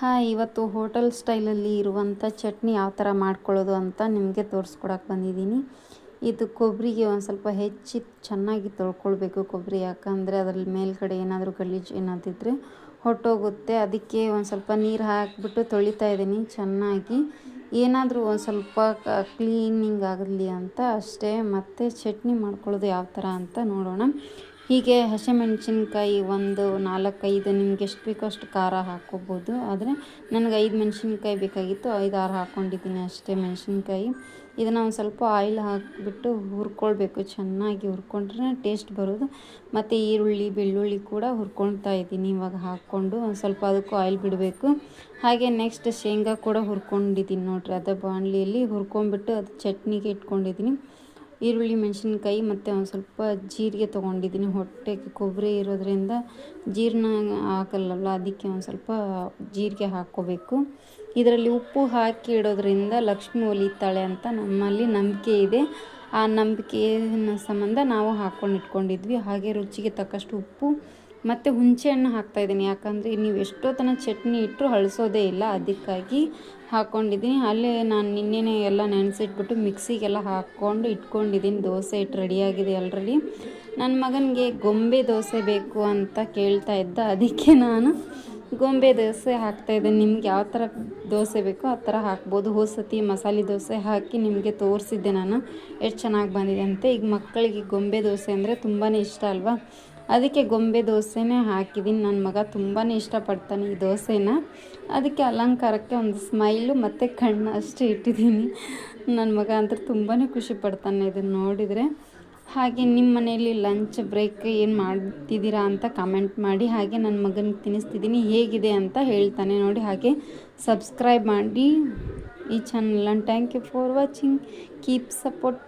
Hi, ಇವತ್ತು hotel ಸ್ಟೈಲಲ್ಲಿ ಇರುವಂಥ ಚಟ್ನಿ ಯಾವ ಥರ ಮಾಡ್ಕೊಳ್ಳೋದು ಅಂತ ನಿಮಗೆ ತೋರಿಸ್ಕೊಡಕ್ಕೆ ಬಂದಿದ್ದೀನಿ. ಇದು ಕೊಬ್ಬರಿಗೆ ಒಂದು ಸ್ವಲ್ಪ ಹೆಚ್ಚಿ ಚೆನ್ನಾಗಿ ತೊಳ್ಕೊಳ್ಬೇಕು ಕೊಬ್ಬರಿ, ಯಾಕಂದರೆ ಅದರಲ್ಲಿ ಮೇಲ್ಗಡೆ ಏನಾದರೂ ಗಲೀಜು ಏನಾದಿದ್ದರೆ ಹೊಟ್ಟೋಗುತ್ತೆ. ಅದಕ್ಕೆ ಒಂದು ಸ್ವಲ್ಪ ನೀರು ಹಾಕಿಬಿಟ್ಟು ತೊಳಿತಾ ಇದ್ದೀನಿ ಚೆನ್ನಾಗಿ, ಏನಾದರೂ ಒಂದು ಸ್ವಲ್ಪ ಕ್ಲೀನಿಂಗ್ ಆಗಲಿ ಅಂತ ಅಷ್ಟೇ. ಮತ್ತು ಚಟ್ನಿ ಮಾಡ್ಕೊಳ್ಳೋದು ಯಾವ ಥರ ಅಂತ ನೋಡೋಣ. ಹೀಗೆ ಹಸಿಮೆಣ್ಸಿನ್ಕಾಯಿ ಒಂದು 4-5 ನಿಮ್ಗೆ ಎಷ್ಟು ಬೇಕೋ ಅಷ್ಟು ಖಾರ ಹಾಕ್ಕೋಬೋದು. ಆದರೆ ನನಗೆ 5 ಮೆಣಸಿನ್ಕಾಯಿ ಬೇಕಾಗಿತ್ತು, 5-6 ಹಾಕ್ಕೊಂಡಿದ್ದೀನಿ ಅಷ್ಟೇ ಮೆಣಸಿನ್ಕಾಯಿ. ಇದನ್ನು ಒಂದು ಸ್ವಲ್ಪ ಆಯಿಲ್ ಹಾಕಿಬಿಟ್ಟು ಹುರ್ಕೊಳ್ಬೇಕು, ಚೆನ್ನಾಗಿ ಹುರ್ಕೊಂಡ್ರೆ ಟೇಸ್ಟ್ ಬರೋದು. ಮತ್ತು ಈರುಳ್ಳಿ ಬೆಳ್ಳುಳ್ಳಿ ಕೂಡ ಹುರ್ಕೊಳ್ತಾ ಇದ್ದೀನಿ ಇವಾಗ ಹಾಕ್ಕೊಂಡು. ಒಂದು ಸ್ವಲ್ಪ ಅದಕ್ಕೂ ಆಯಿಲ್ ಬಿಡಬೇಕು. ಹಾಗೆ ನೆಕ್ಸ್ಟ್ ಶೇಂಗಾ ಕೂಡ ಹುರ್ಕೊಂಡಿದ್ದೀನಿ ನೋಡಿರಿ, ಅದು ಬಾಣಲಿಯಲ್ಲಿ ಹುರ್ಕೊಂಡ್ಬಿಟ್ಟು ಅದು ಚಟ್ನಿಗೆ ಇಟ್ಕೊಂಡಿದ್ದೀನಿ. ಈರುಳ್ಳಿ ಮೆಣಸಿನ್ಕಾಯಿ ಮತ್ತು ಒಂದು ಸ್ವಲ್ಪ ಜೀರಿಗೆ ತೊಗೊಂಡಿದ್ದೀನಿ. ಹೊಟ್ಟೆಗೆ ಕೊಬ್ಬರಿ ಇರೋದ್ರಿಂದ ಜೀರ್ಣ ಆಗಲ್ಲಲ್ಲ, ಅದಕ್ಕೆ ಒಂದು ಸ್ವಲ್ಪ ಜೀರಿಗೆ ಹಾಕ್ಕೋಬೇಕು. ಇದರಲ್ಲಿ ಉಪ್ಪು ಹಾಕಿ ಇಡೋದ್ರಿಂದ ಲಕ್ಷ್ಮಿ ಒಲಿತಾಳೆ ಅಂತ ನಮ್ಮಲ್ಲಿ ನಂಬಿಕೆ ಇದೆ. ಆ ನಂಬಿಕೆಯ ಸಂಬಂಧ ನಾವು ಹಾಕ್ಕೊಂಡು ಇಟ್ಕೊಂಡಿದ್ವಿ. ಹಾಗೆ ರುಚಿಗೆ ತಕ್ಕಷ್ಟು ಉಪ್ಪು ಮತ್ತು ಹುಣಸೆಹಣ್ಣು ಹಾಕ್ತಾಯಿದ್ದೀನಿ, ಯಾಕಂದರೆ ನೀವು ಎಷ್ಟೋ ಚಟ್ನಿ ಇಟ್ಟರು ಅಳಿಸೋದೇ ಇಲ್ಲ, ಅದಕ್ಕಾಗಿ ಹಾಕ್ಕೊಂಡಿದ್ದೀನಿ. ಅಲ್ಲೇ ನಾನು ನಿನ್ನೆನೇ ಎಲ್ಲ ನೆನೆಸಿಟ್ಬಿಟ್ಟು ಮಿಕ್ಸಿಗೆಲ್ಲ ಹಾಕ್ಕೊಂಡು ಇಟ್ಕೊಂಡಿದ್ದೀನಿ. ದೋಸೆ ಹಿಟ್ಟು ರೆಡಿಯಾಗಿದೆ ಆಲ್ರೆಡಿ. ನನ್ನ ಮಗನಿಗೆ ಗೊಂಬೆ ದೋಸೆ ಬೇಕು ಅಂತ ಕೇಳ್ತಾ ಇದ್ದ, ಅದಕ್ಕೆ ನಾನು ಗೊಂಬೆ ದೋಸೆ ಹಾಕ್ತಾಯಿದ್ದೀನಿ. ನಿಮ್ಗೆ ಯಾವ ಥರ ದೋಸೆ ಬೇಕೋ ಆ ಥರ ಹಾಕ್ಬೋದು. ಹೋದ್ಸತಿ ಮಸಾಲೆ ದೋಸೆ ಹಾಕಿ ನಿಮಗೆ ತೋರಿಸಿದ್ದೆ ನಾನು, ಎಷ್ಟು ಚೆನ್ನಾಗಿ ಬಂದಿದೆ ಅಂತ. ಈಗ ಮಕ್ಕಳಿಗೆ ಗೊಂಬೆ ದೋಸೆ ಅಂದರೆ ತುಂಬಾ ಇಷ್ಟ ಅಲ್ವಾ, ಅದಕ್ಕೆ ಗೊಂಬೆ ದೋಸೆನೇ ಹಾಕಿದ್ದೀನಿ. ನನ್ನ ಮಗ ತುಂಬಾ ಇಷ್ಟಪಡ್ತಾನೆ ಈ ದೋಸೆನ, ಅದಕ್ಕೆ ಅಲಂಕಾರಕ್ಕೆ ಒಂದು ಸ್ಮೈಲು ಮತ್ತು ಕಣ್ಣು ಅಷ್ಟೇ ಇಟ್ಟಿದ್ದೀನಿ. ನನ್ನ ಮಗ ಅಂತ ತುಂಬಾ ಖುಷಿ ಪಡ್ತಾನೆ ಇದನ್ನು ನೋಡಿದರೆ. ಹಾಗೆ ನಿಮ್ಮ ಮನೆಯಲ್ಲಿ ಲಂಚ್ ಬ್ರೇಕ್ ಏನು ಮಾಡ್ತಿದ್ದೀರಾ ಅಂತ ಕಮೆಂಟ್ ಮಾಡಿ. ಹಾಗೆ ನನ್ನ ಮಗನಿಗೆ ತಿನ್ನಿಸ್ತಿದ್ದೀನಿ, ಹೇಗಿದೆ ಅಂತ ಹೇಳ್ತಾನೆ ನೋಡಿ. ಹಾಗೆ ಸಬ್ಸ್ಕ್ರೈಬ್ ಮಾಡಿ ಈ ಚಾನಲನ್ನು. Thank you for watching, keep support.